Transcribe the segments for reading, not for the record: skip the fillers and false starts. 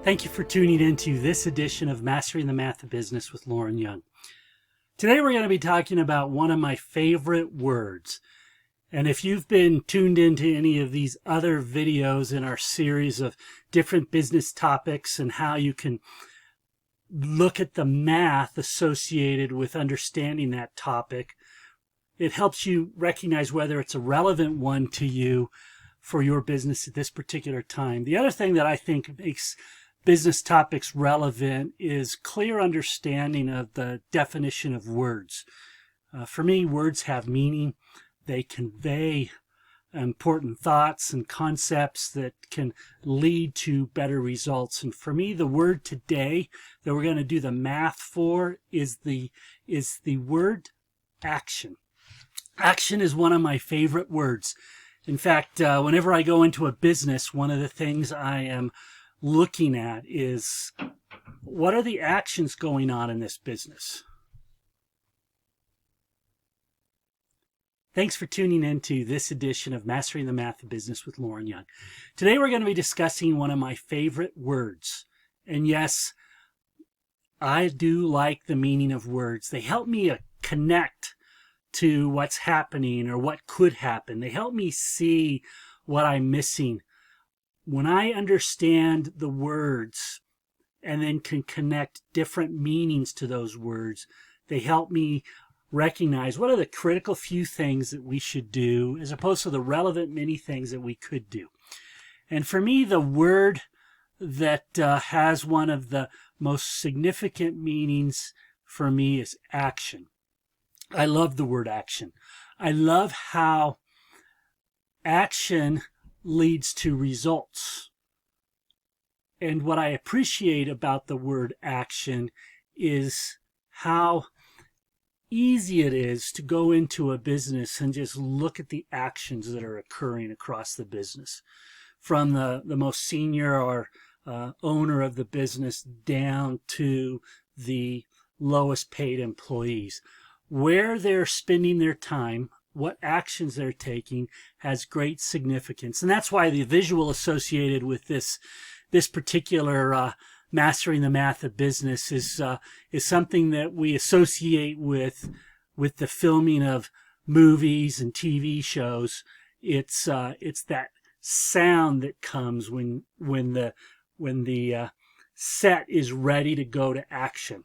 Thank you for tuning into this edition of Mastering the Math of Business with Lauren Young. Today we're going to be talking about one of my favorite words. And if you've been tuned into any of these other videos in our series of different business topics and how you can look at the math associated with understanding that topic, it helps you recognize whether it's a relevant one to you for your business at this particular time. The other thing that I think makes business topics relevant is clear understanding of the definition of words. For me, words have meaning. They convey important thoughts and concepts that can lead to better results. And for me, the word today that we're going to do the math for is the word action. Action is one of my favorite words. In fact, whenever I go into a business, one of the things I am looking at is, what are the actions going on in this business? Thanks for tuning in to this edition of Mastering the Math of Business with Lauren Young. Today we're going to be discussing one of my favorite words. And yes, I do like the meaning of words. They help me connect to what's happening or what could happen. They help me see what I'm missing. When I understand the words and then can connect different meanings to those words, they help me recognize what are the critical few things that we should do as opposed to the relevant many things that we could do. And for me, the word that has one of the most significant meanings for me is action. I love the word action. I love how action leads to results. And what I appreciate about the word action is how easy it is to go into a business and just look at the actions that are occurring across the business, from the most senior or owner of the business down to the lowest paid employees. Where they're spending their time, what actions they're taking has great significance. And that's why the visual associated with this particular Mastering the Math of Business is something that we associate with the filming of movies and TV shows. It's that sound that comes when the set is ready to go to action.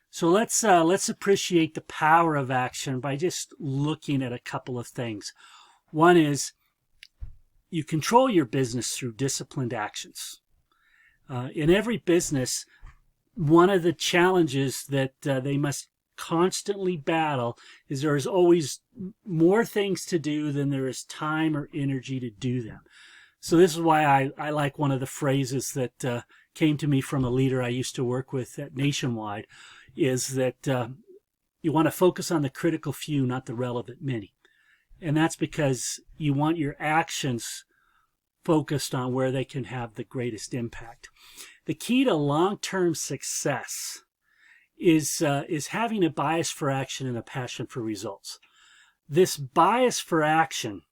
So let's appreciate the power of action by just looking at a couple of things. One is you control your business through disciplined actions. In every business, one of the challenges that they must constantly battle is there is always more things to do than there is time or energy to do them. So this is why I like one of the phrases that came to me from a leader I used to work with at Nationwide, is that you want to focus on the critical few, not the relevant many. And that's because you want your actions focused on where they can have the greatest impact. The key to long-term success is having a bias for action and a passion for results. This bias for action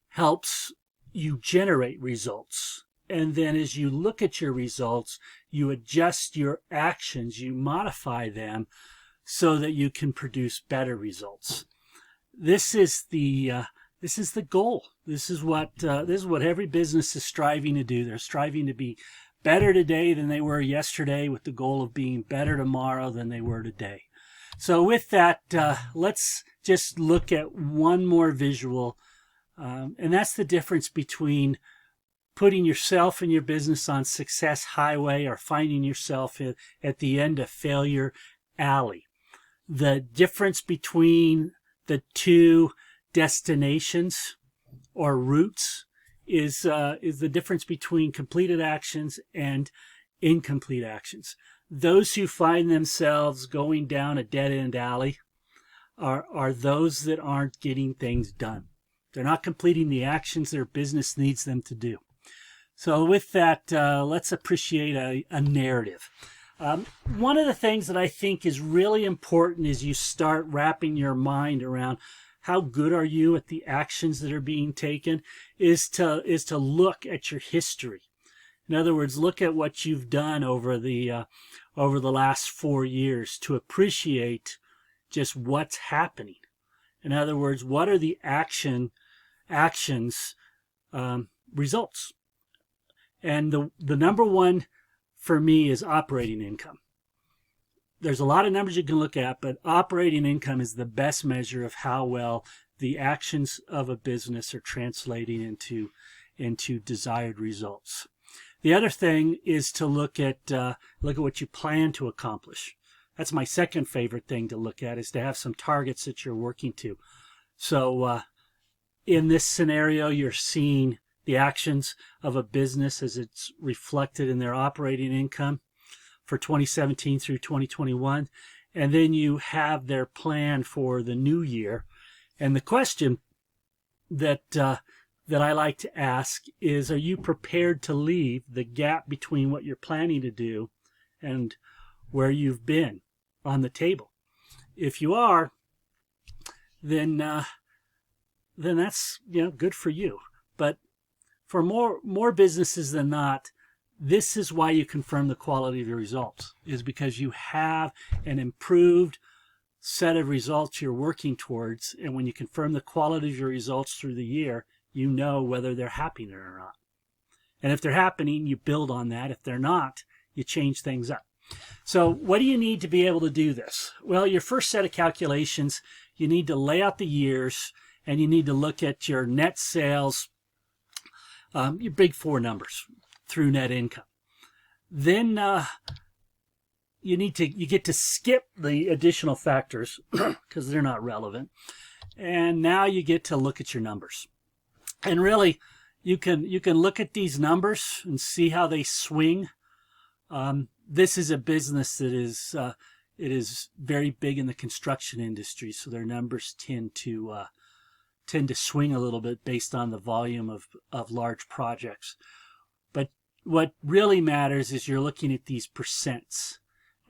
helps you generate results. And then as you look at your results, you adjust your actions, you modify them so that you can produce better results. This is the goal. This is what every business is striving to do. They're striving to be better today than they were yesterday, with the goal of being better tomorrow than they were today. So with that, let's just look at one more visual, and that's the difference between putting yourself and your business on success highway or finding yourself at the end of failure alley. The difference between the two destinations or routes is the difference between completed actions and incomplete actions. Those who find themselves going down a dead-end alley are those that aren't getting things done. They're not completing the actions their business needs them to do. So with that, let's appreciate a narrative. One of the things that I think is really important is you start wrapping your mind around how good are you at the actions that are being taken is to look at your history. In other words, look at what you've done over the last 4 years to appreciate just what's happening. In other words, what are the actions results? And the number one for me is operating income. There's a lot of numbers you can look at, but operating income is the best measure of how well the actions of a business are translating into desired results. The other thing is to look at what you plan to accomplish. That's my second favorite thing to look at, is to have some targets that you're working to. So in this scenario, you're seeing the actions of a business as it's reflected in their operating income for 2017 through 2021. And then you have their plan for the new year. And the question that I like to ask is, are you prepared to leave the gap between what you're planning to do and where you've been on the table? If you are, then that's good for you. But for more businesses than not, this is why you confirm the quality of your results, is because you have an improved set of results you're working towards. And when you confirm the quality of your results through the year, you know whether they're happening or not. And if they're happening, you build on that. If they're not, you change things up. So what do you need to be able to do this? Well, your first set of calculations, you need to lay out the years, and you need to look at your net sales, your big four numbers through net income. Then you get to skip the additional factors because they're not relevant. And now you get to look at your numbers. And really, you can look at these numbers and see how they swing. This is a business that is very big in the construction industry, so their numbers tend to swing a little bit based on the volume of large projects. But what really matters is you're looking at these percents,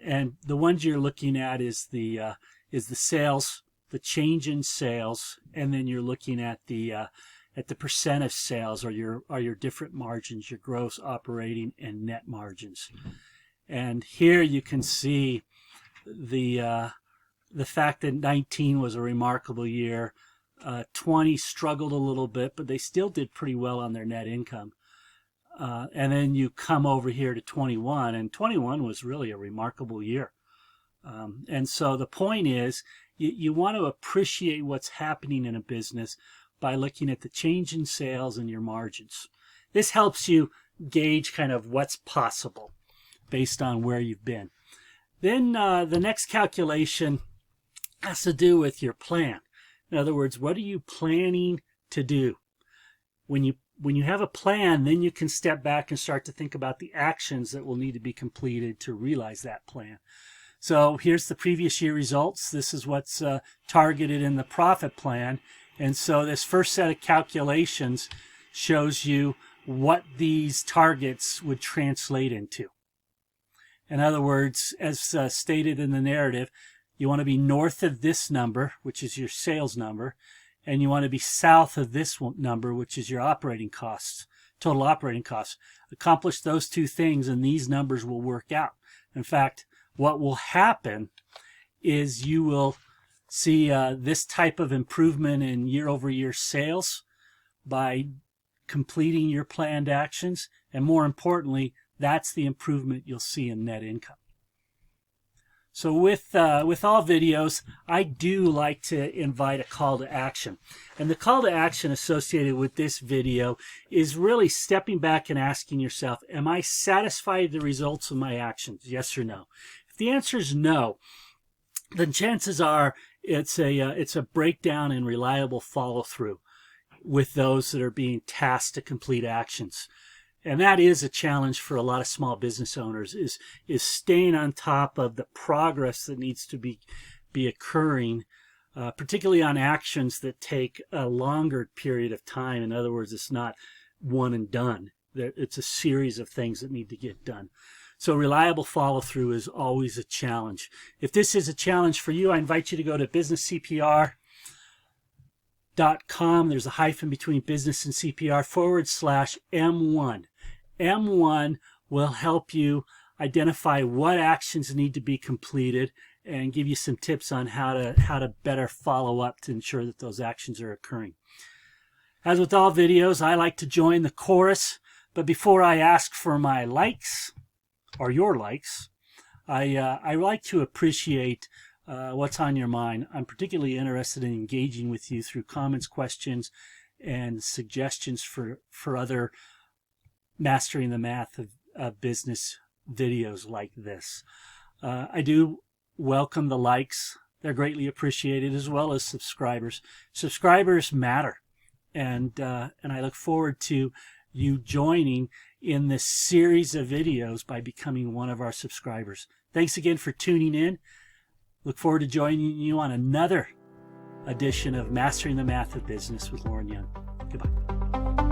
and the ones you're looking at is the sales, the change in sales, and then you're looking at the percent of sales, or your different margins, your gross, operating, and net margins. And here you can see the fact that 19 was a remarkable year. 20 struggled a little bit, but they still did pretty well on their net income. And then you come over here to 21, and 21 was really a remarkable year. And so the point is, you want to appreciate what's happening in a business by looking at the change in sales and your margins. This helps you gauge kind of what's possible based on where you've been. Then the next calculation has to do with your plan. In other words, what are you planning to do? When you have a plan, then you can step back and start to think about the actions that will need to be completed to realize that plan. So here's the previous year results. This is what's targeted in the profit plan. And so this first set of calculations shows you what these targets would translate into. In other words, as stated in the narrative, you want to be north of this number, which is your sales number, and you want to be south of this number, which is your operating costs, total operating costs. Accomplish those two things, and these numbers will work out. In fact, what will happen is you will see this type of improvement in year-over-year sales by completing your planned actions, and more importantly, that's the improvement you'll see in net income. So with all videos, I do like to invite a call to action. And the call to action associated with this video is really stepping back and asking yourself, am I satisfied with the results of my actions? Yes or no? If the answer is no, then chances are it's a breakdown in reliable follow-through with those that are being tasked to complete actions. And that is a challenge for a lot of small business owners, is staying on top of the progress that needs to be occurring, particularly on actions that take a longer period of time. In other words, it's not one and done. It's a series of things that need to get done. So reliable follow-through is always a challenge. If this is a challenge for you, I invite you to go to businesscpr.com. There's a hyphen between business and CPR /M1. M1 will help you identify what actions need to be completed and give you some tips on how to better follow up to ensure that those actions are occurring. As with all videos, I like to join the chorus, but before I ask for my likes or your likes, I like to appreciate what's on your mind. I'm particularly interested in engaging with you through comments, questions, and suggestions for other Mastering the Math of Business videos like this. I do welcome the likes. They're greatly appreciated, as well as subscribers. Subscribers matter, and I look forward to you joining in this series of videos by becoming one of our subscribers. Thanks again for tuning in. Look forward to joining you on another edition of Mastering the Math of Business with Lauren Young. Goodbye.